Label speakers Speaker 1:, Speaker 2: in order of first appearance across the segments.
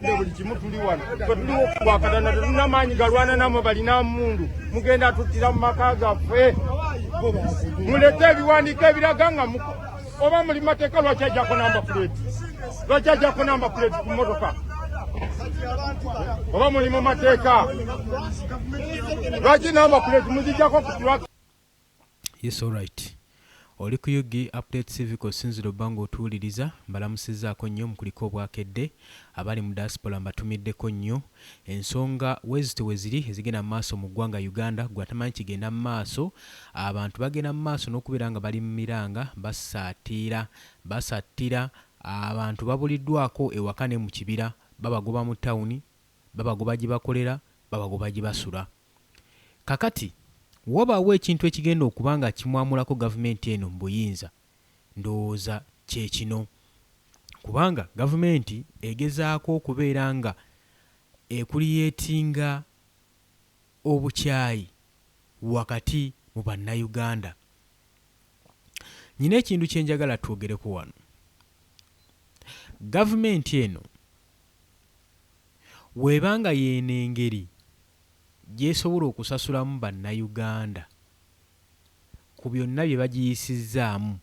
Speaker 1: buli kimu tuli wano tuliwo okukwakatana tetunamaanyi galwana namwe balina mundu mugenda tuttira mu maka gaffe mulete ebiwandiiko ebiraga nga oba muli mateeka lwaki ajjako namba puleeti ku mmotoka oba muli mu mateeka lwaki namba puleeti muzijjako ku tulaka.
Speaker 2: Yes, all right. Oli ku Yugi Update Civic osinzira obanga otuwuliriza mbalamusizaako nnyo mukuliko obwakedde abali mu diaspora mbatumiddeko nnyo ensonga wezito weziri ezigenda mu maaso mu ggwanga Uganda gwatamanyi kigenda mu maaso abantu bagenda mu maaso n'okubeera nga bali mu miranga basattira abantu babuliddwako ewaka ne mu kibira babagoba mu tawuni babagoba gye bakolera babagoba gye basula. Kakati wabaawo ekintu ekigenda okuba nga kimwamulako gavumenti eno mu buyinza ndowooza kye kino kubanga gavumenti egezaako okubeera nga ekuliyeetinga obukyayi wakati mu bannayuganda. Nyina ekintu kye njagala twogereko wano. Gavumenti eno weebanga yeeno engeri gyesobola okusasulamu bannayuganda ku byonna bye bagiyisizzaamu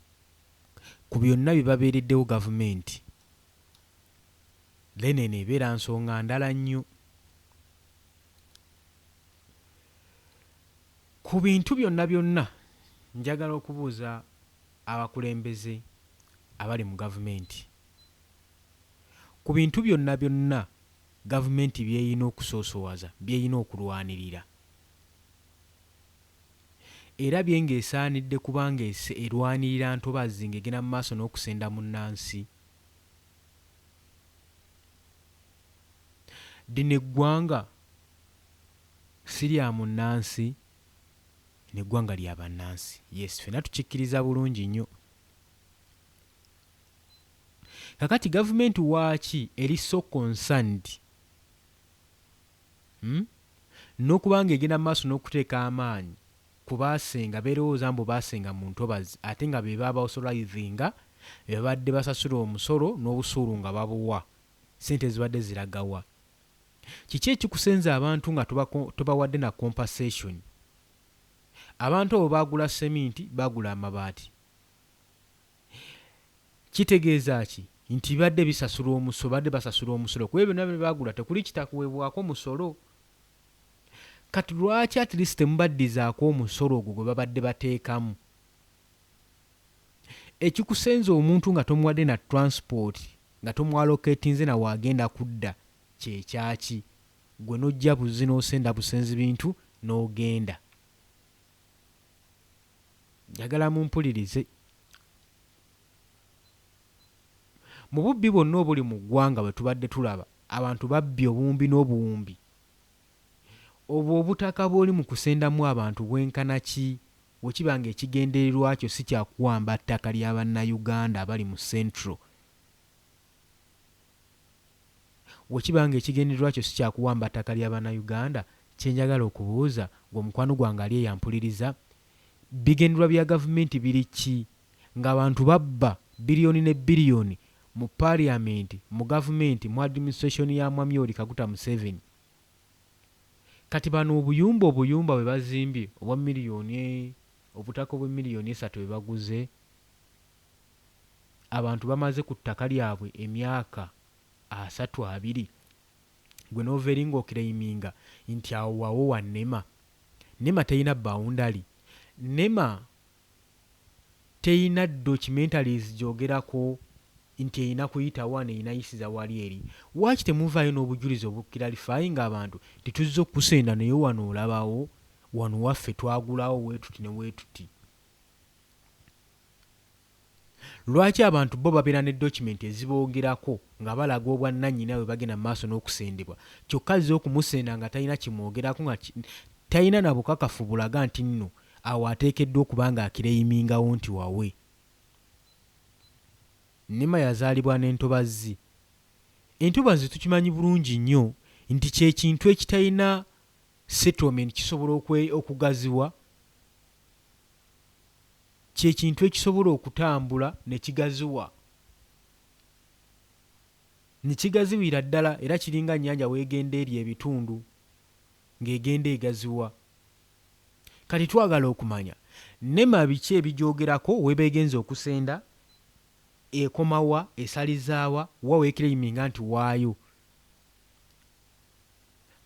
Speaker 2: ku byonna bye babeereddewo gavumenti lenene ebeera nsonga ndala nnyo. Ku bintu byonna njagala okubuuza abakulembeze abali mu gavumenti ku bintu byonna gavumenti byeyina okusoosowaza byeyina okulwanirira era byengeesaanidde kubanga erwanirira ntobazi ng'egenda mu maaso n'okusenda munnansi. Lino eggwanga si lya munnansi n'eggwanga lya bannansi. Yes, ffenna tukikkiriza bulungi nnyo. Kakati gavumenti waaki eri so concerned n'okubanga egenda mu maaso n'okuteeka amaanyi ku baasenga beerowooza mbu baasenga mu ntobazi ate nga be babaosolivinga be babadde basasula omusolo n'obusuulu nga babuwa ssente zibadde ziragawa. Kiki ekikusenza abantu nga tobawadde na compensation? Abantu abo baagula seminti baagula amabaati kitegeeza ki? Nti badde bisasula omusolo badde basasula omusolo kuba byonna bye baagula tekuli kitakuweebwako musolo. Kati lwaki at least temubaddizaako omusolo ogwo gwe babadde bateekamu? Ekikusenza omuntu nga tomuwadde na transport nga tomwaloketinze na waagenda kudda kyekyaki gwe n'ojja buzi n'osenda busenzi bintu n'ogenda. Njagala mumpulirize. Mu bubbi bwonna obuli mu ggwanga bwe tubadde tulaba abantu babbye obuwumbi n'obuwumbi obwo obutaka bw'oli mu kusendamu abantu bwenkana ki wekiba nga ekigendererwa kyo si kyakuwamba ttaka lya bannayuganda abali mu Central? Wekiba nga ekigendererwa kyo si kyakuwamba ttaka lya bannayuganda, kye njagala okubuuza ng'omukwano gwange ali eyampuliriza, bigendererwa bya gavumenti biri ki ng'abantu babba biliyoni ne biliyoni mu parliament mu gavumenti mu administration ya Mwami Yoweri Kaguta Museveni? Kati bano obuyumba bwe bazimbye obwa miliyoni obutaka obwa miliyoni 3 bwe baguze abantu bamaze ku ttaka lyabwe emyaka 32 gwe noveringa okireiminga nti awo wa nema teyina boundary, nema teyina documentaries gyogerako nti eyina kuyita wane eyinayisiza wali eri. Waki temuvaayo n'obujulizi obukiralifayinga abantu tituzze okusenda naye wano olabawo wano waffe twagulawo weetuti ne weetuti? Lwaki abantu bo babeera ne document eziboogerako nga balaga obwannannyina bwe bagenda mu maaso n'okusendebwa kyokka zze okumusenda nga talina kimwogerako nga talina na bukakafu bulaga nti nno awo ateekeddwa okuba nga akireyimingawo nti wawe? Nema yazaalibwa n'entobazi. Entobazi tukimanyi bulungi nnyo nti kyekintu ekitalina settlement kisobola okugaziwa, kyekintu ekisobola okutambula ne kigaziwa. nikigaziwira ddala era kiringa nnyanja weegenda eri ebitundu ng'egenda egaziwa. Kati twagala okumanya NEMA biki ebigyogerako webeegenza okusenda, ekomawa, esalizaawa, wa weekiraiminga nti waayo.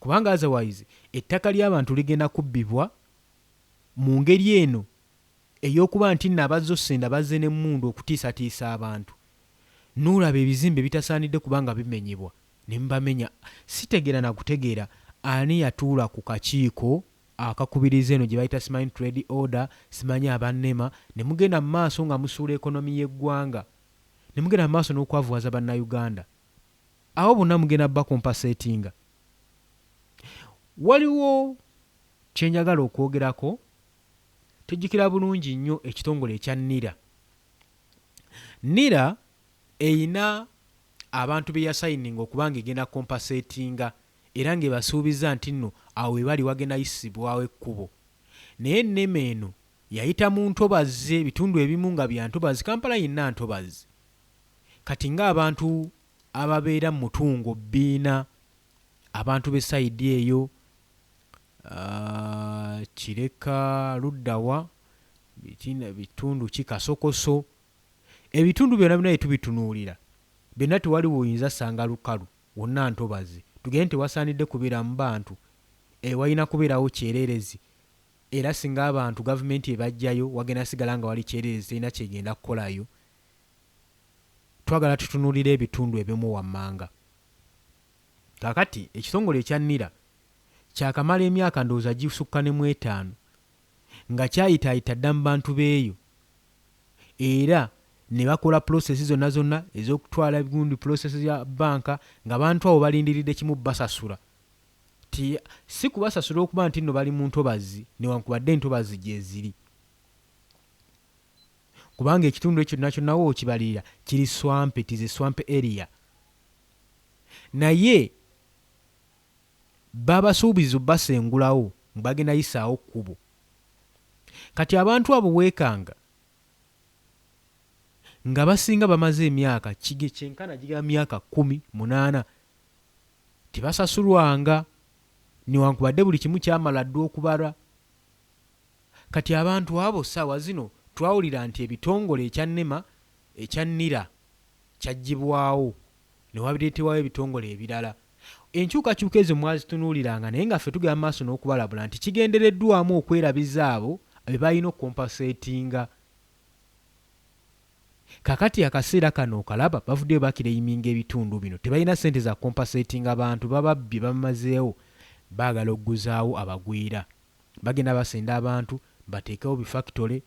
Speaker 2: Kubanga otherwise ettaka ly'abantu ligenda kubbibwa mu ngeri eno ey'okuba nti nno abazze ossenda bazze n'emmundu okutiisatiisa abantu. N'olaba ebizimbe bitasaanidde kubanga bimenyebwa ne mubamenya. Sitegera na kutegeera ani yatuula ku kakiiko akakubiriza eno gye bayita simanyi trade order, simanyi aba NEMA, ne mugenda mu maaso nga musuula ekonomi y'eggwanga, ne mugenda mu maaso n'okwavuwaza bannayuganda. Awo bonna mugenda bakompasetinga. Waliwo kye njagala okwogerako, tujjukira bulungi nnyo ekitongole ekya NIRA. NIRA eyina abantu be yasayininga okubanga egenda kompasetinga era ng'ebasuubiza nti nno awo we bali wagenda yisibwawo ekkubo. Naye NEMA eno yayita mu ntobazi, ebitundu ebimu nga bya ntobazi, Kampala yinna ntobazi. Kati ng'abantu ababeera mu mutungo bbiina, abantu be sayidi eyo, Kireka, Luddawa, bitundu Kikasokoso, ebitundu byonna bye tubitunuulira byonna tewali woyinza sanga lukalu, wonna ntobazi. Tugende tewasaanidde kubeera mu bantu, walina kubeerawo kyererezi, era singa abantu gavumenti ebajjayo wagenda sigala nga wali kyererezi terina kyegenda kukolayo. Twagala tutunuulira ebitundu ebimu wammanga. Kaakati ekitongole ekya NIRA kyakamala emyaka ndowooza gisukka ne mu 5 nga kyayitaayita dda mu bantu beeyo, era ne bakola prosesi zonna ez'okutwala ebigundi, prosesi ya banka, ng'abantu abo balindiridde kimu basasula. Si kubasasula okuba nti nno bali mu ntobazi newankubadde entobazi gye ziri, kubanga ekitundu ekyo kyonna wookibalirira kiri swamp, it is a swamp area. Naye babasuubiza basengulawo bagenda yisaawo kkubo. Kati abantu abo weekanga nga basinga bamaze emyaka kyenkana giga myaka 18 tebasasulwanga newankubadde buli kimu kyamala dda okubala. Kati abantu abo ssaawa zino twawulira nti ebitongole ekya NEMA ekya NIRA kyaggyibwawo ne wabireetebwayo ebitongole ebirala. Enkyukakyuka ezo mwazitunuuliranga naye nga ffe tugenda maaso n'okubalabula nti kigendereddwamu okwerabiza abo be balina okukompasetinga. Kakati akaseera kano okalaba bavuddeyo bakireiminga ebitundu bino, tebalina ssente za kompasetinga abantu, bababbye bamazeewo, baagala okuguzaawo abagwira. Bagenda basenda abantu bateekewo bifakitole,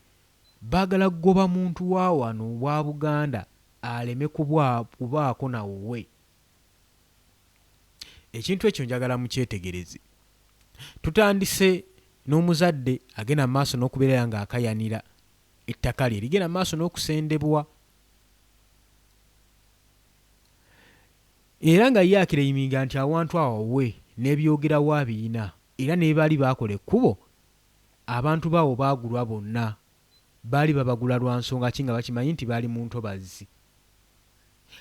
Speaker 2: baagala kugoba muntu wa wano wa Buganda aleme kubaako nawuwe. Ekintu ekyo njagala mukyetegereze. Tutandise n'omuzadde agenda mu maaso n'okubeera nga akayanira ettaka lye, ligenda mu maaso n'okusendebwa, era nga ye akireiminga nti awantu awo we n'ebyogerawo abiina, era ne baali baakola ekkubo abantu baawo baagulwa bonna. Baali babagula lwa nsonga ki nga bakimanyi nti baali mu ntobazi.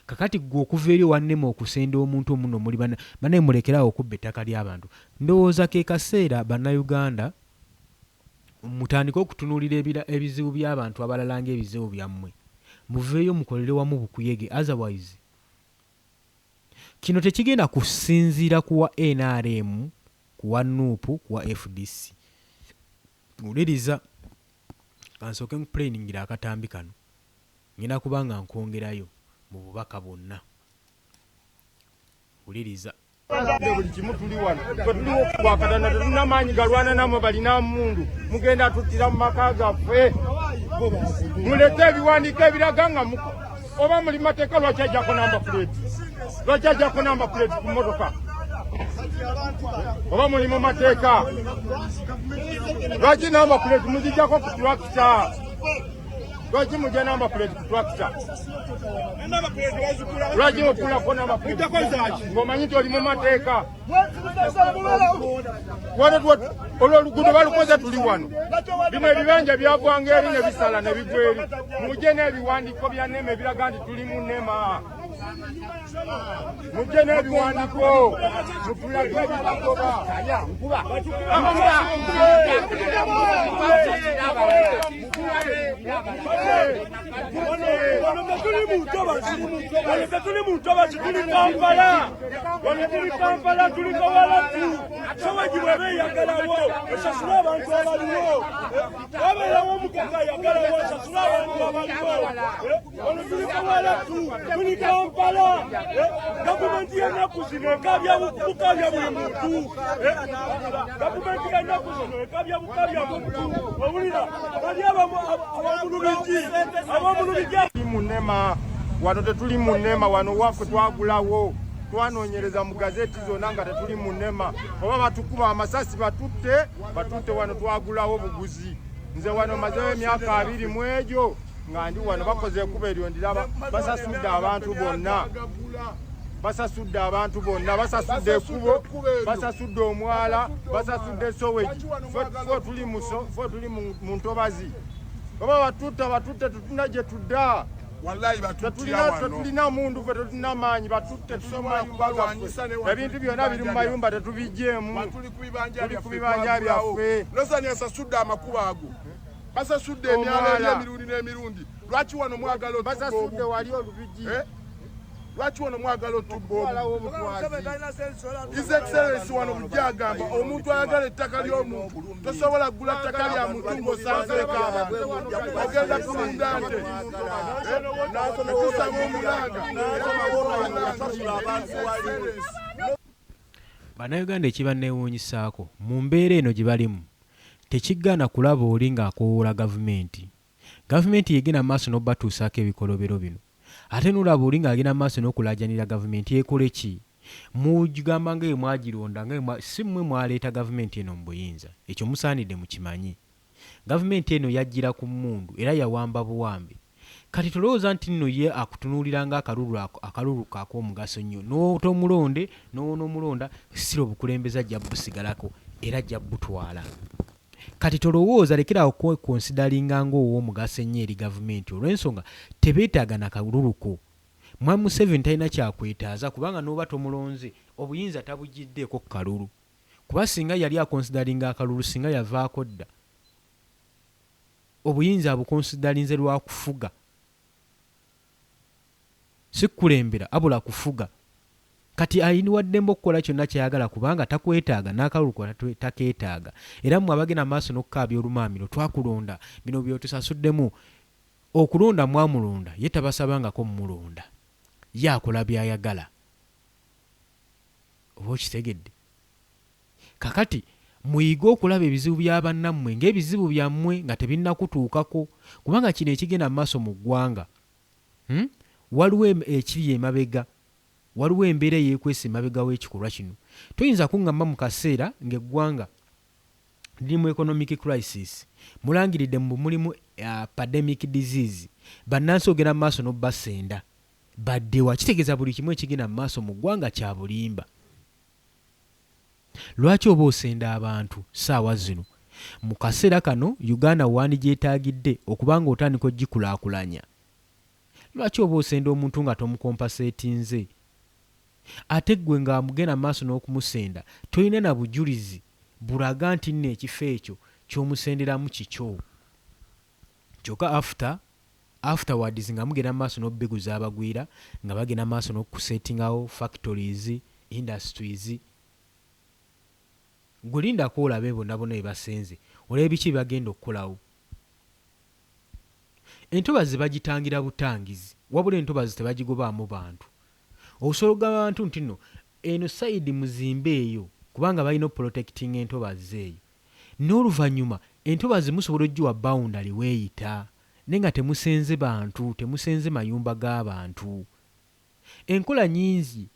Speaker 2: Kakati gwe okuva eri owa NEMA okusenda omuntu omuno muli banaye mulekerawo okubba ettaka ly'abantu. Ndowooza ke kaseera bannayuganda mutandike okutunuulira ebizibu by'abantu abalala ng'ebizibu byammwe, muveeyo mukolere wamu bukuyege. Otherwise kino tekigenda kusinziira kuwa NRM, kuwa NUP, kuwa FDC. Wuliriza kansooke nkuplaningira akatambi kano, ngenda kubanga nkwongerayo mu bubaka bwonna. Wuliriza
Speaker 1: buli kimu tuli wano twetuliwo okubakatana, tetulina maanyi galwana namwe balina mundu, mugenda tuttira mu maka gaffe. Mulete ebiwandiiko ebiraga nga oba muli mateeka. Lwaki ajjako namba plate? Lwaki ajjako namba plate ku mmotoka? Oba muli mu mateeka? Lwaki namba plate muzijjako ku tractor? Lwaki mujja namba plate ku tractor? Lwaki okulako namba plate ng'omanyi nti oli mu mateeka? Olwo oluguudo balukoze tuli wano. Bino ebibanja byagwanga eri ne bisala ne bigwa eri. Mujje n'ebiwandiiko bya NEMA ebiraga nti tuli mu NEMA. mujje n'ebiwandiiko mutulage ebibagoba
Speaker 3: tuli mu ntobazi tuli Kampala tuli Kawalatu Sowagi bwe beeyagalawo esasula abantu abaliwo wabeerawo omukazi ayagalawo esasula abantu abaliwo ono tuli Kawalatu tuli Kampala gavumenti y'ennaku zino ekabya bukabya buli muntu gavumenti y'ennaku zino ekabya bukabya muntu owulira bali abamulubiji
Speaker 1: munema wano tetuli munema wano waffe twagulawo twanoonyereza mu gazeti zonna nga tetuli munema oba batukuba amasasi batutte wano twagulawo buguzi nze wano mazeyo emyaka 2 mu egyo nga ndi wano bakoze ekuba eryo ndiraba basasudde abantu bonna basasudde ekubo basasudde omwala basasudde Sowagi ffe tuli mu ntobazi oba batutte tetuna gye tudda
Speaker 4: wallahi
Speaker 1: tetulina mundu ffe tetulina maanyi batutte ebintu byonna biri mu mayumba tetubijjeemu tuli ku bibanja byaffe
Speaker 4: losani asasudde amakubo ago basasudde emyala emirundi n'emirundi lwaki wano mwagala
Speaker 1: basasudde wali olubigi
Speaker 4: lwaki wano mwagala otubba His Excellency wano bujja agamba omuntu ayagala ettaka ly'omuntu tosobola kugula ttaka lya muntu ng'osanzeeko ogenda kulunda nte netusaba omulanga
Speaker 2: Bannayuganda ekibanneewuunyisaako mu mbeera eno gye balimu tekiggaana kulaba oli ng'akowoola gavumenti yegenda maaso n'obbatuusaako ebikolobero bino ate nolaba oli ng'agenda maaso n'okulaajanira gavumenti ekole ki mugamba nga mwagironda si mmwe mwaleeta gavumenti eno mu buyinza ekyo musaanidde mukimanyi gavumenti eno yajjira ku mmundu era yawamba buwambe kati tolowooza nti nno ye akutunuulira nga akalulu ak'omugaso nnyo n'otomulonde n'onomulonda sira obukulembeza ajja busigalako era ajja butwala kati tolowooza lekerawo konsidalinga ng'ow'omugaso ennyo eri gavumenti olw'ensonga tebeetaaga na kaluluko Mwami Museveni talina kyakwetaaza kubanga n'oba tomulonze obuyinza tabugiddeeko ku kalulu kuba singa yali akonsidalinga akalulu singa yavaako dda obuyinza abukonsidalinze lwa kufuga si kulembera abula kufuga kati ayiniwaddemba okukola kyonna kyayagala kubanga takwetaaga n'akalulu takeetaaga era mmwe abagenda maaso n'okukaabya olumaamiro twakulonda bino byotusasuddemu okulonda mwamulonda ye tabasabangako mumulonda ye akola byayagala oba okitegedde kakati muyige okulaba ebizibu bya bannammwe ng'ebizibu byammwe nga tebinnakutuukako kubanga kino ekigenda maaso mu ggwanga waliwo ekiri emabega waliwo embeera eyeekwesa emabega w'ekikolwa kino toyinza kuŋŋamba mu kaseera ng'eggwanga liri mu economic crisis mulangiridde mulimu pandemic disease bannansi ogenda mu maaso n'obbasenda baddewa kitegeeza buli kimu ekigenda mu maaso mu ggwanga kya bulimba lwaki oba osenda abantu ssaawa zino mu kaseera kano Uganda wandi gyetaagidde okubanga otandika ogikulaakulanya lwaki oba osenda omuntu nga tomukompaseetinze ate ggwe nga mugenda maaso n'okumusenda tolina na bujulizi bulaga nti nno ekifo ekyo ky'omusenderamu kikyo kyokka afterwards nga mugenda maaso n'obeguza abagwira nga bagenda maaso n'okusetingawo factories industries gulindako olabe bonna bonna bebasenze olaba biki bagenda okukolawo entobazi bagitangira butangizi wabula entobazi tebagigobaamu bantu obusobola abantu nti nno eno sayidi muzimbe eyo kubanga balina oprotecting entobazi eyo n'oluvannyuma entobazi musobola ogiwa boundary weeyita naye nga temusenze bantu temusenze mayumba g'abantu enkola nyingi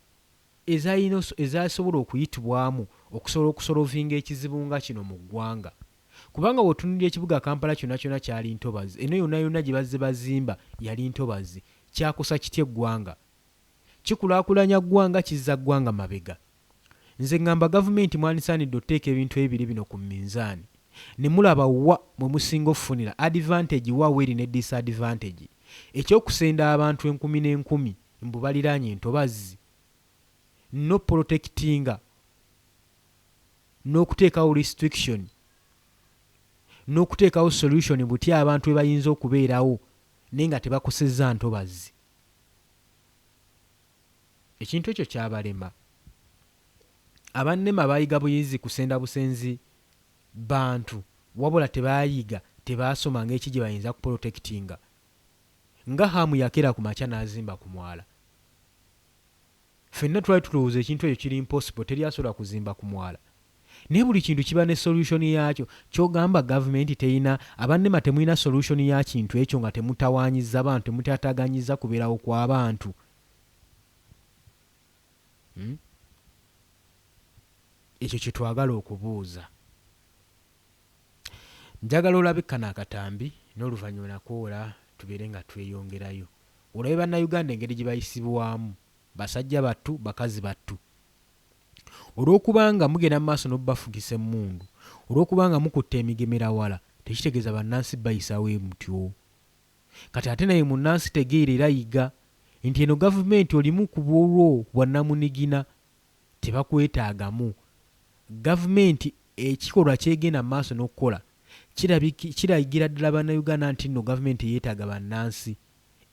Speaker 2: ezasobola okuyitibwamu okusobola okusolovinga ekizibu nga kino mu ggwanga kubanga bw'otunuulira ekibuga Kampala kyonna kyonna kyali ntobazi eno yonna yonna gye bazze bazimba yali ntobazi kyakosa kitya eggwanga kikulaakulanya ggwanga kizza ggwanga mabega nze ngamba gavumenti mwandisaanidde oteeka ebintu ebiri bino ku minzaani ne mulaba wa mwe musinga okufunira advantage wa weri ne disadvantage ekyokusenda abantu 10,000 mbu baliraanye entobazi no protectinga n'okuteekawo restriction n'okuteekawo solution buti abantu bwe bayinza okubeerawo naye nga tebakosezza ntobazi. Ekintu ekyo kyabalema. Abannema baayiga buyizi kusenda busenzi bantu wabula tebaayiga tebaasoma ng'eki gye bayinza kuprotectinga. Nga hamu yakera ku makya n'azimba ku mwala. Ffenna twali tulowooza ekintu ekyo kiri impossible, teri asobola kuzimba ku mwala. Naye buli kintu kiba ne solution yaakyo. Kyogamba gavumenti terina, abannema temulina solution ya kintu ekyo nga temutawaanyiza bantu, temutataganyizza kubeerawo kw'abantu. Ekyo kye twagala okubuuza. Njagala olabe kano akatambi n'oluvannyuma nakoola tubeere nga tweyongerayo. Olabe bannayuganda engeri gye bayisibwamu, basajja battu, bakazi battu. Olw'okubanga mugenda mu maaso n'obafugisa emmundu, olw'okubanga mukutte emigemerawala, tekitegeeza bannansi bayisawo mutyo. Kati ate naye munnansi tegeera era yiga nti eno gavumenti olimu ku bwolwo bwannamunigina tebakwetaagamu. Gavumenti ekikolwa kyegenda mu maaso n'okukola kirayigira ddala bannayuganda nti nno gavumenti yeetaaga bannansi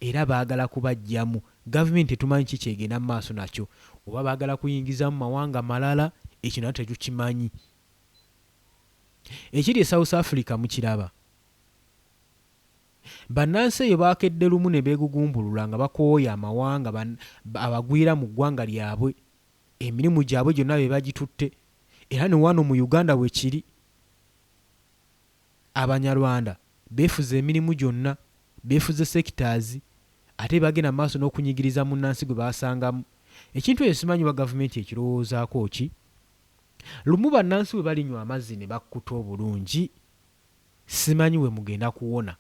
Speaker 2: era baagala kubajjamu. Gavumenti tumanyi ki kyegenda mu maaso nakyo, oba baagala kuyingiza mu mawanga malala, ekyo nayo tetukimanyi. Ekiri e South Africa mukiraba. Bannansi eyo baakedde lumu ne beegugumbulula nga bakooya amawanga abagwira mu ggwanga lyabwe, emirimu gyabwe gyonna be bagitutte. Era ne wano mu Uganda bwe kiri, Abanyarwanda beefuza emirimu gyonna, beefuza sectors, ate bagenda maaso n'okunyigiriza munnansi gwe baasangamu. Ekintu ekyo simanyi wa gavumenti ekirowoozaako ki. Lumu bannansi bwe balinywa amazzi ne bakkuta obulungi, simanyi we mugenda kuwona.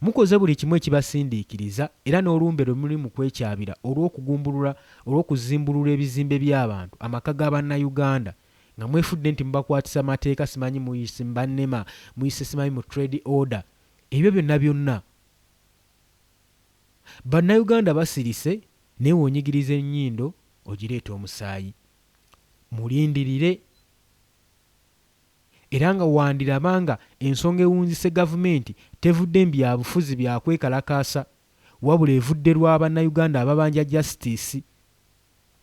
Speaker 2: Mukoze buli kimu ekibasindiikiriza era n'olumbe lwe muli mu kwekyabira olw'okuzimbulula ebizimbe by'abantu, amaka g'Abannayuganda, nga mwefudde nti mubakwatisa amateeka, simanyi muyise mbannema, muyise simanyi mu trade order. Ebyo byonna byonna Bannayuganda basirise, naye wonyigiriza ennyindo ogireeta omusaayi. Mulindirire era nga wandirabanga ensonga ewunzise gavumenti tevudde mbyabufuzi byakwekalakaasa, wabula evudde lw'Abannayuganda ababanja justice,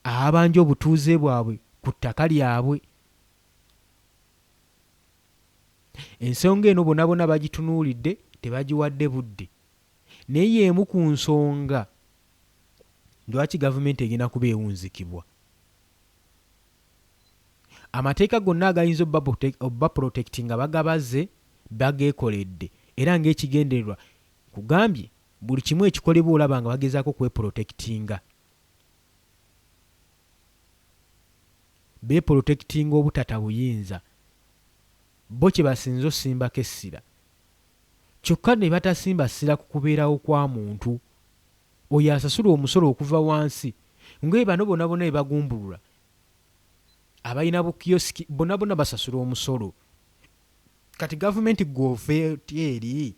Speaker 2: abanja obutuuze bwabwe ku ttaka lyabwe. Ensonga eno bonna bonna bagitunuulidde, tebagiwadde budde. Naye y'emu ku nsonga lwaki gavumenti egenda kuba ewunzikibwa. Amateeka gonna agayinza obba protectinga bagabaze, bageekoledde, era ng'ekigendererwa kugambye buli kimu ekikolebwa olaba nga bagezaako kweprotectinga. Beeprotectinga obutata buyinza. Bo kye basinze osimbako essira. Kyokka ne batasimba ssira ku kubeerawo kwa muntu. Oyo asasula omusolo okuva wansi. Ng'e bano bonna bonna be bagumbulula, abalina bukiyosiki bonna bonna basasula omusolo. Kati gavumenti gw'ova eri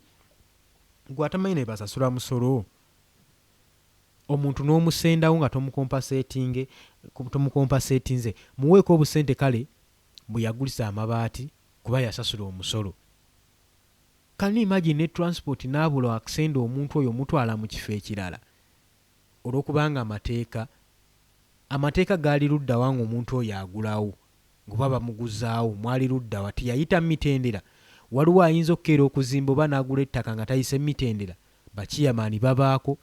Speaker 2: gw'atamanyi ne basasula musolo. Omuntu n'omusendawo nga tomukompasetinze, muweeko obusente kale bwe yagulisa amabaati kuba yasasula omusolo. Can you imagine ne transport n'abula akusenda omuntu oyo mutwala mu kifo ekirala olw'okubanga amateeka gaali ludda wanga omuntu oyo agulawo ngoba bamuguzaawo mwali ludda wati yayita mitendera. Waliwo ayinza okukeera okuzimba oba n'agula ettaka nga tayise mitendera, bakiyamaani babaako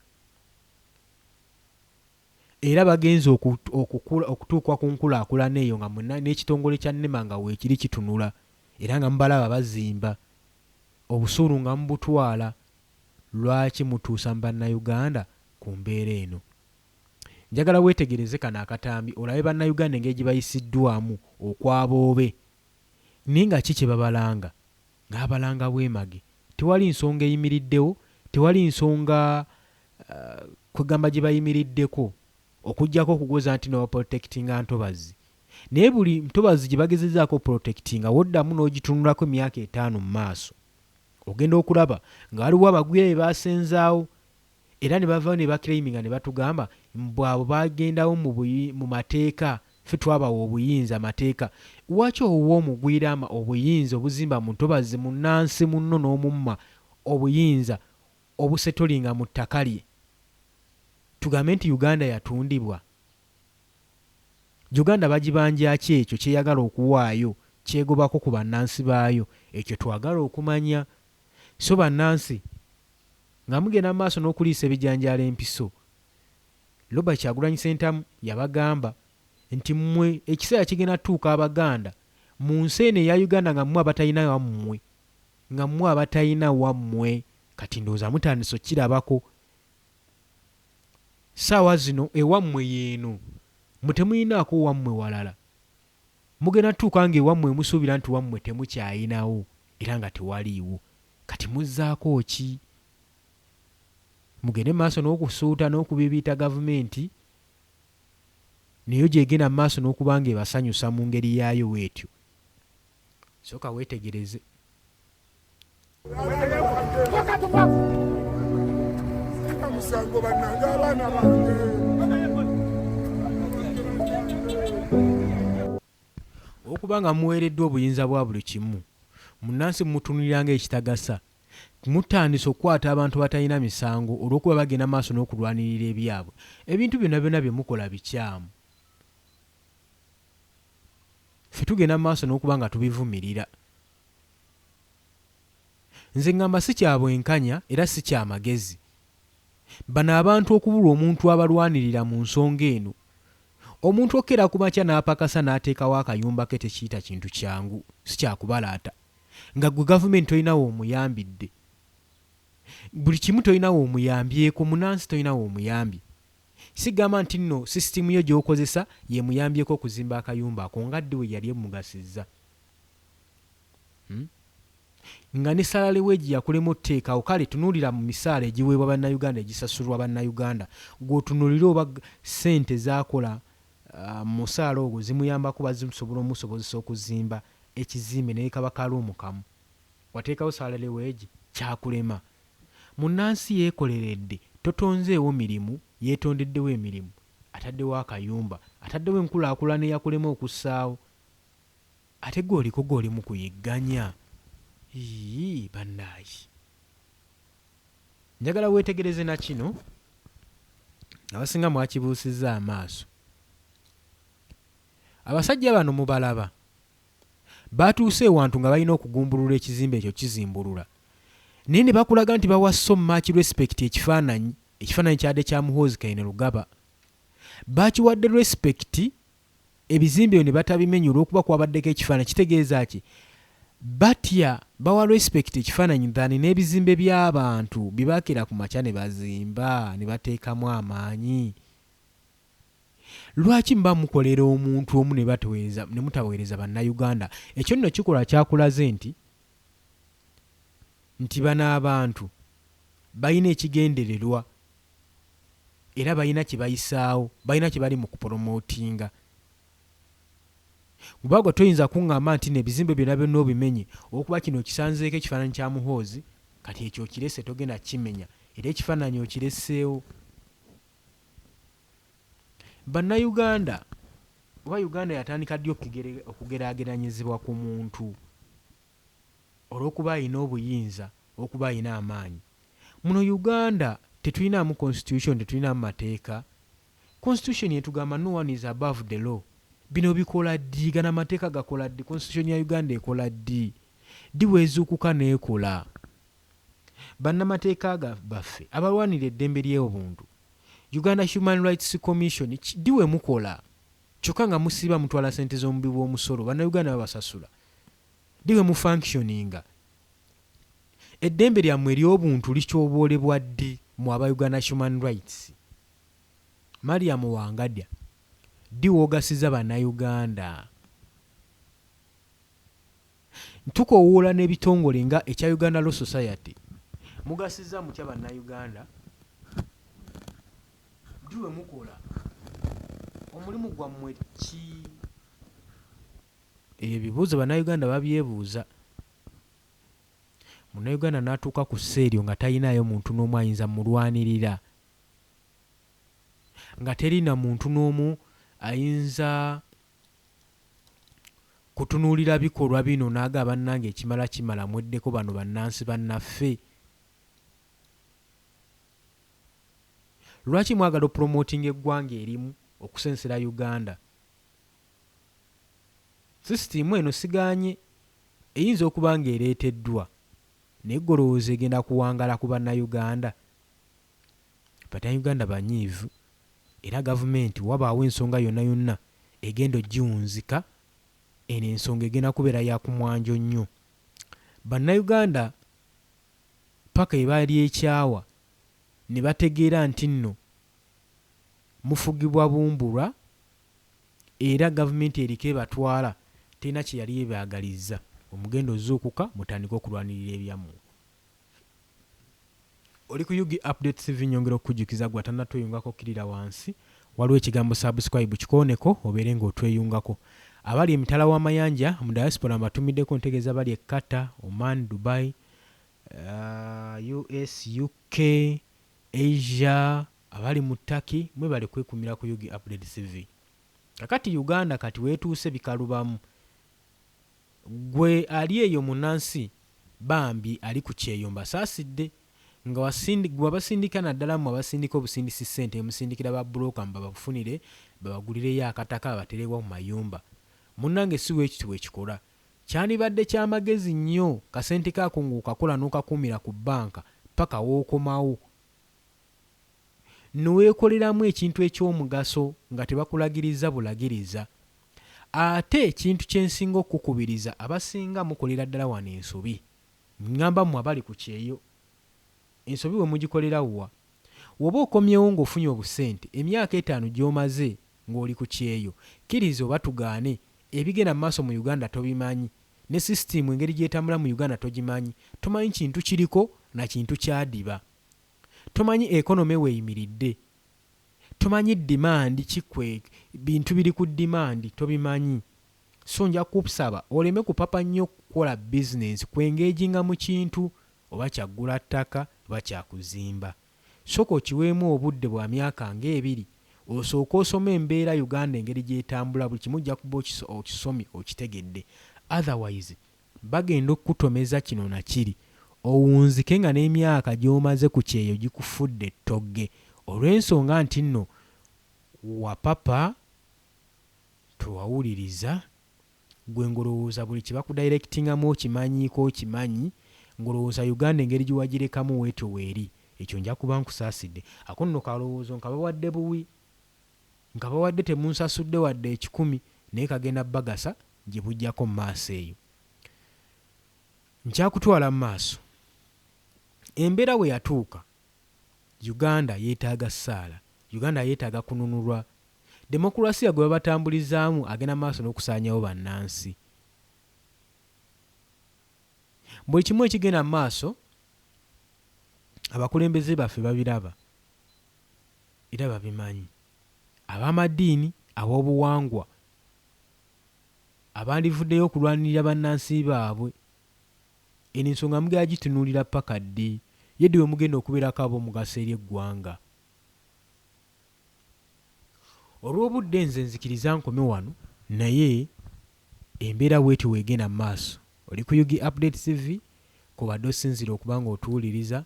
Speaker 2: era bagenze okutuukwa ku nkulaakulana eyo nga n'ekitongole kya NEMA nga weekiri kitunula era nga mubalaba bazimba, obusuulu nga mubutwala. Lwaki mutuusa mu Bannayuganda ku mbeera eno? Njagala weetegereze kano akatambi olabe Bannayuganda engeri gye bayisiddwamu okwaboobe. Naye nga ki kye babalanga? Ng'abalanga bwemage. Tewali nsonga eyimiriddewo, tewali nsonga kwegamba gye bayimiriddeko okuggyako okugoza nti n'oprotectinga ntobazi. Naye buli ntobazi gye bagezezaako protectinga woddamu n'ogitunulako emyaka 5 mu maaso, ogenda okulaba nga waliwo abagwira be baasenzaawo era ne bavaayo ne baclaiminga ne batugamba bwabo bagendawo mu mateeka ffe twabawa obuyinza amateeka lwaki owa omugwira obuyinza obuzimba mu ntobazi mu nnansi munno n'omumma obuyinza obusetolinga mu ttaka lye tugambe nti Uganda yatundibwa Uganda bagibanja ki ekyo kyeyagala okuwaayo kyegobako ku bannansi baayo ekyo twagala okumanya so bannansi nga mugenda maaso n'okuliisa ebijanjaalo empiso Robert Kyagulanyi Ssentamu yabagamba nti mmwe ekiseera kigenda tuuka Abaganda mu nsi eno eya Uganda nga mmwe abatalina wammwe kati ndowooza mutandise okkirabako ssaawa zino ewammwe yeeno mutemuyinaako wammwe walala mugenda tuuka nga ewammwe musuubira nti wammwe temukyayinawo era nga tewaliiwo kati muzzaako ki mugende maaso n'okusuuta n'okubibiita gavumenti nayo gyegenda mu maaso n'okuba nga ebasanyusa mu ngeri yaayo weetyo sooka weetegereze okuba nga muweereddwa obuyinza bwa buli kimu munnansi mutunuliranga ekitagasa mutandise okukwata abantu batalina misango olw'okuba bagenda maaso n'okulwanirira ebyabwe ebintu byonna byonna bye mukola bikyamu ffe tugenda maaso n'okuba nga tubivumirira nze ngamba si kya bwenkanya era si kya magezi bano abantu okubulwa omuntu abalwanirira mu nsonga eno omuntu okera ku makya n'apakasa n'ateekawo akayumba ke tekiyita kintu kyangu si kyakubalaata nga gwe gavumenti tolinawo omuyambidde buli kimu tolinawo omuyambyeko munansi tolinawo omuyambye sigamba nti nno sisitimu yo gy'okozesa yemuyambyeko okuzimba akayumba ako nga ddi we yali emugasizza nga ne salale weegi yakulema otteekawo kale tunuulira mu misaala egiweebwa bannayuganda egisasulwa bannayuganda gw'otunuulira oba ssente zaakola musaala ogwo zimuyambako bazimusobola omusobozesa okuzimba ekizimbe naye kaba kaluumu kamu wateekawo salale weegi kyakulema munnansi yeekoleredde totonzeewo mirimu yeetondeddewo emirimu ataddewo akayumba ataddewo enkulaakulana eyakulema okussaawo ate gw'oliko gw'oli mu kuyigganya bannaayi njagala weetegereze na kino abasinga mwakibuusizza amaaso abasajja bano mubalaba batuuse ewantu nga balina okugumbulula ekizimbe ekyo kizimbulula naye ne bakulaga nti bawa so much respect ekifaananyi kyadde kya Muhoozi Kainerugaba bakiwadde respect ebizimbe byo ne batabimenya olw'okuba kwabaddeko ekifaananyi kitegeeza ki batya bawa respect ekifaananyi dhani n'ebizimbe by'abantu bibakira ku makya ne bazimba ne bateekamu amaanyi lwaki mba mukolera omuntu omu ne mutaweereza bannayuganda ekyo nno kikola kyakulaze nti bano abantu balina ekigendererwa era balina kye bayisaawo balina kye bali mu kupromootinga gubagwa toyinza kuŋŋamba nti n'ebizimbe byonna byonna obimenye okuba kino okisanzeeko ekifaananyi kya Muhoozi kati ekyo okirese togenda kimenya era ekifaananyi okireseewo bannayuganda oba Uganda yatandika ddi okugeraageranyizibwa ku muntu olw'okuba alina obuyinza okuba alina amaanyi muno Uganda tetulinamu constitution tetulinamu mateeka constitution yetugamba no one is above the law bino bikola ddi gana mateeka gakola ddi constitution ya Uganda ekola ddi weezuukuka n'ekola bannamateeka baffe abalwanira eddembe ly'obuntu Uganda Human Rights Commission ddi we mukola kyokka nga musiba mutwala ssente z'omubi bw'omusolo bannayuganda babasasula ddi we mufunctioninga eddembe lyammwe ery'obuntu likyoboolebwa ddi mu aba Uganda Human Rights Mariam Wangadya ddi woogasiza bannayuganda tukowoola n'ebitongole nga ekya Uganda Law Society mugasiza mutya bannayuganda ddi we mukola omulimu gwammwe ki ebibuuzo bannayuganda babyebuuza munnayuganda n'atuuka ku sseeryo nga talinayo muntu n'omu ayinza mulwanirira nga terina muntu n'omu ayinza kutunuulira bikolwa bino n'aga bannange ekimala mweddeko bano bannansi bannaffe. Lwaki mwagala opromoting eggwanga erimu okusensera Uganda? Sisitimu eno siganye eyinza okuba nga ereeteddwa naye golowooza egenda kuwangala ku bannayuganda. Bannayuganda banyiivu era gavumenti wabaawo ensonga yonna egenda ogiwunzika, eno ensonga egenda kubeera ya kumwanjo nnyo. Bannayuganda paka ebaali ekyawa ne bategeera nti nno mufugibwa bumbulwa era gavumenti eriko ebatwala terina kye yali ebaagalizza. Omugendo ozuukuka mutandika okulwanirira ebyammwe. Oli ku Yugi Update TV nyongera okukujjukiza gwe atannatweyungako kirira wansi waliwo ekigambo subscribe kikooneko obeere ng'otweyungako. Abali emitala w'amayanja mu diaspora mbatumiddeko ntegeeza bali e Qatar, Oman, Dubai, US, UK, Asia, abali mu Turkey mwe bali kwekumira ku Yugi Update TV. Kakati Uganda kati weetuuse bikalubamu. Gwe ali eyo munansi bambi ali ku kyeyomba saasidde nga wabasindika naddala mu abasindika obusindisi ssente musindikira ba broker babafunire babagulireyo akataka abaterebwa mu mayumba. Munnange si weekiti wekikola kyandibadde kyamagezi nnyo kasente kaako ng'okakola n'okakuumira ku bbanka paka w'okomawo noweekoleramu ekintu eky'omugaso nga tebakulagiriza bulagiriza. Ate ekintu kyensinga okukubiriza abasinga mukolera ddala wano ensobi. Ngamba mmwe abali ku kyeyo ensobi we mugikolera wa? Woba okomyewo ng'ofunye obusente emyaka 5 gy'omaze ng'oli ku kyeyo, kkiriza oba tugaane ebigenda mu maaso mu Uganda tobimanyi, ne sisitimu engeri gyetambula mu Uganda togimanyi, tomanyi kintu kiriko na kintu kyadiba, tomanyi ekonome weeyimiridde, tomanyi dimandi kikwe bintu biri ku dimandi tobimanyi. So nja kusaba oleme kupapa nnyo kukola bizinensi kwengeejinga mu kintu oba kyaggula ttaka oba kyakuzimba. Sooka okiweemu obudde bwa myaka nga 2 osooka osoma embeera Uganda engeri gyetambula buli kimu ojja kuba okisomye okitegedde. Otherwise bagenda okukutomeza kino na kiri owunzike nga n'emyaka gy'omaze ku kyeyo gikufudde ettogge olw'ensonga nti nno wapapa towawuliriza. Gwe ngolowooza buli kibakudirectingamu okimanyiiko okimanyi, ngolowooza Uganda engeri giwagirekamu weetyo weeri. Ekyo nja kuba nkusaasidde. Ako nno kalowoozo nka bawadde buwi, nka bawadde temunsasudde wadde 10 naye kagenda bagasa gye bujjako mu maaso eyo. Nkyakutwala mu maaso. Embeera we yatuuka Uganda yeetaaga ssaala, Uganda yeetaaga kununulwa. Demokrasiya gwe babatambulizaamu agenda maaso n'okusaanyawo bannansi. Buli kimu ekigenda mu maaso abakulembeze baffe babiraba era babimanyi. Ab'amadiini, ab'obuwangwa, abandivuddeyo okulwanirira bannansi baabwe, eno ensonga mugenda gitunuulira paka ddi, yeddi we mugenda okubeerako ab'omugaso eri eggwanga. Olw'obudde nze nzikiriza nkome wano naye embeera weetyo weegenda mu maaso. Oli ku Yugi Update TV kubadde osinzira okuba nga otuwuliriza.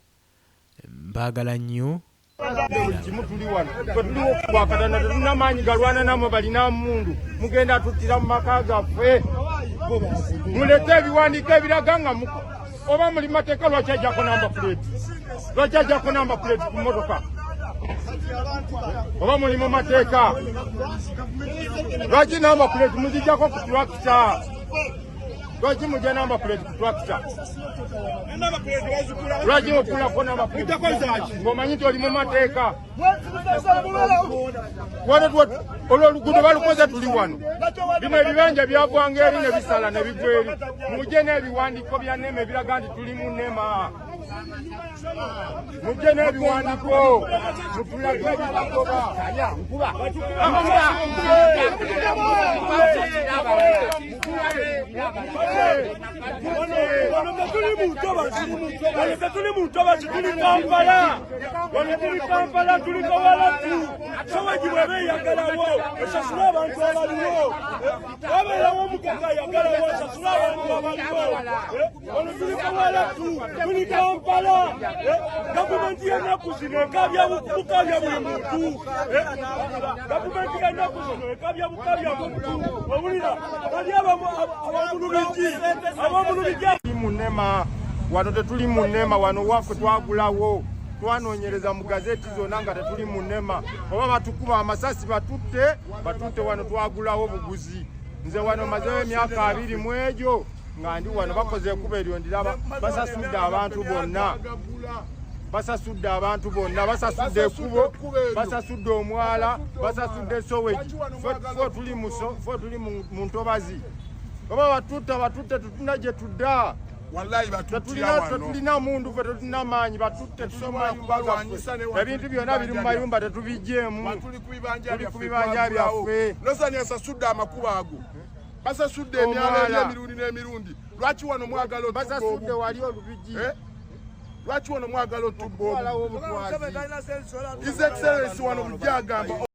Speaker 2: Mbaagala nnyo.
Speaker 1: Buli kimu tuli wano twetuliwo okukwakatana tetulina galwana namwe balina mundu mugenda tuttira mu maka gaffe. Mulete ebiwandiiko ebiraga nga oba muli mateeka lwaki ajjako namba plate, lwaki ajjako namba plate ku mmotoka oba muli mu mateeka lwaki namba plate muzijjako ku tractor, lwaki mujja namba plate ku tractor, lwaki okulako namba plate ng'omanyi nti oli mu mateeka. Olwo oluguudo balukoze tuli wano, bino ebibanja byavanga eri ne bisala ne bigwa eri, mujje n'ebiwandiiko bya NEMA ebiraga nti tuli mu NEMA. Mujje n'ebiwandiiko mutulage ebibagoba.
Speaker 3: tuli mu ntobazi tuli Kampala tuliko Walatu Sowagi bw'eba eyagalawo esasula abantu abaliwo wabeerawo omugaga ayagalawo esasula abantu abaliwo ono tuliko Walatu tuli Kampala gavumenti y'ennaku zino ekabya bukabya buli muntu gavumenti y'ennaku zino ekabya bukabya muntu owulira bali ab'omulubigi
Speaker 1: munema wano tetuli munema wano waffe twagulawo twanonyereza mu gazeti zonna nga tetuli munema oba batukuba amasasi batutte wano twagulawo buguzi nze wano mazeyo emyaka 2 mu egyo nga ndi wano bakoze ekuba eryo ndiraba basasudde abantu bonna basasudde ekubo basasudde omwala basasudde Sowegi fo tuli mu ntobazi oba batutte tutuna gye tudda
Speaker 4: wallahi batutira wano
Speaker 1: tetulina mundu ffe tetulina maanyi batutte ebintu byonna biri mu mayumba tetubijjeemu tuli ku bibanja byaffe
Speaker 4: nosani asasudde amakubo ago basasudde emyala emirundi n'emirundi lwaki wano mwagala
Speaker 1: basasudde wali olubigi
Speaker 4: lwaki wano mwagala otubba His Excellency wano bujagamba